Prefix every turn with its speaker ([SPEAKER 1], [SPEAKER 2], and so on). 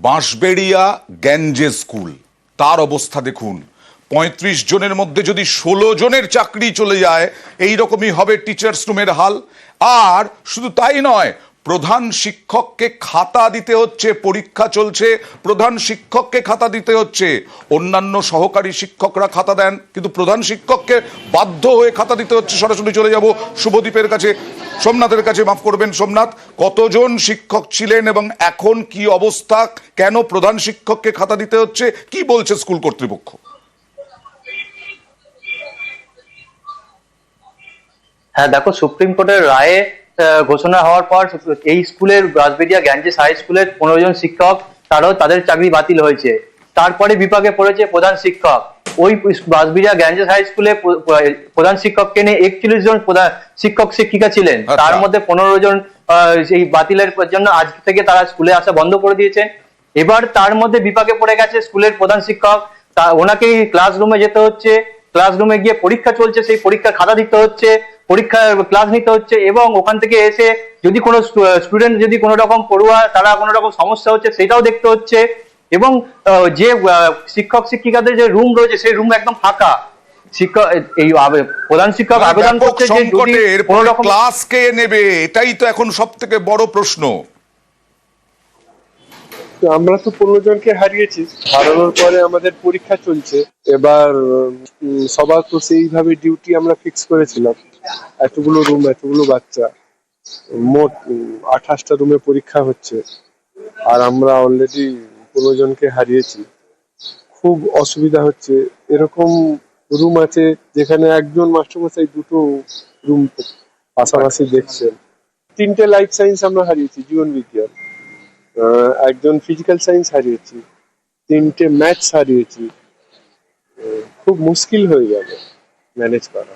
[SPEAKER 1] Bansberia গ্যাঞ্জে school, তার অবস্থা দেখুন। ৩৫ জনের মধ্যে যদি ১৬ জনের চাকরি চলে যায়, এই রকমই হবে টিচার্স রুমের হাল। আর শুধু তাই নয়, প্রধান শিক্ষককে খাতা দিতে হচ্ছে, পরীক্ষা চলছে, প্রধান শিক্ষককে খাতা দিতে হচ্ছে। অন্যান্য সহকারী শিক্ষকরা খাতা দেন, কিন্তু প্রধান শিক্ষককে বাধ্য হয়ে খাতা দিতে হচ্ছে। সরাসরি চলে যাব শুভদীপের কাছে, সোমনাথের কাছে। মাফ করবেন সোমনাথ, কতজন শিক্ষক ছিলেন এবং এখন কি অবস্থা, কেন প্রধান শিক্ষককে খাতা দিতে হচ্ছে, কি বলছে স্কুল কর্তৃপক্ষ?
[SPEAKER 2] হ্যাঁ দেখো, সুপ্রিম কোর্টের রায়ে ঘোষণা হওয়ার পর এই স্কুলের বাঁশবেড়িয়া গ্যাঞ্জেস হাই স্কুলের ১৫ জন শিক্ষক তাদের চাকরি বাতিল হয়েছে। তারপরে বিপাকে পড়েছে প্রধান শিক্ষক। ওই বাঁশবেড়িয়া গ্যাঞ্জেস হাই স্কুলে প্রধান শিক্ষককে নিয়ে ৪১ জন শিক্ষক শিক্ষিকা ছিলেন, তার মধ্যে ১৫ জন সেই বাতিলের জন্য আজ থেকে তারা স্কুলে আসা বন্ধ করে দিয়েছেন। এবার তার মধ্যে বিপাকে পড়ে গেছে স্কুলের প্রধান শিক্ষক, ওনাকেই ক্লাসরুমে যেতে হচ্ছে, ক্লাসরুমে গিয়ে পরীক্ষা চলছে, সেই পরীক্ষার খাতা দিতে হচ্ছে, পরীক্ষার ক্লাস নিতে হচ্ছে, এবং ওখান থেকে এসে যদি কোনো স্টুডেন্ট যদি কোনো রকম পড়ুয়া তারা কোনো রকম সমস্যা হচ্ছে সেটাও দেখতে হচ্ছে। এবং যে শিক্ষক শিক্ষিকাদের যে রুম রয়েছে সেই রুম একদম ফাঁকা। শিক্ষক এই প্রধান শিক্ষক আবেদন করছে যে যদি কোনো রকম
[SPEAKER 1] ক্লাস কে নেবে, এটাই তো এখন সব থেকে বড় প্রশ্ন।
[SPEAKER 3] আমরা তো ১৫ জনকে হারিয়েছি, হারানোর পরে আমাদের পরীক্ষা চলছে। এবার সবার তো সেইভাবে ডিউটি আমরা ফিক্স করেছিলাম, এতগুলো রুম, এতগুলো বাচ্চা, মোট ২৮টা রুমে পরীক্ষা হচ্ছে, আর আমরা অলরেডি ১৫ জনকে হারিয়েছি। খুব অসুবিধা হচ্ছে। এরকম রুম আছে যেখানে একজন মাস্টারমশাই দুটো রুম পাশাপাশি দেখছেন। ৩টে লাইফ সায়েন্স আমরা হারিয়েছি, জীবন বিজ্ঞান, একজন ফিজিক্যাল সায়েন্স হারিয়েছি, ৩টে ম্যাথস হারিয়েছি। খুব মুশকিল হয়ে যাবে ম্যানেজ করা।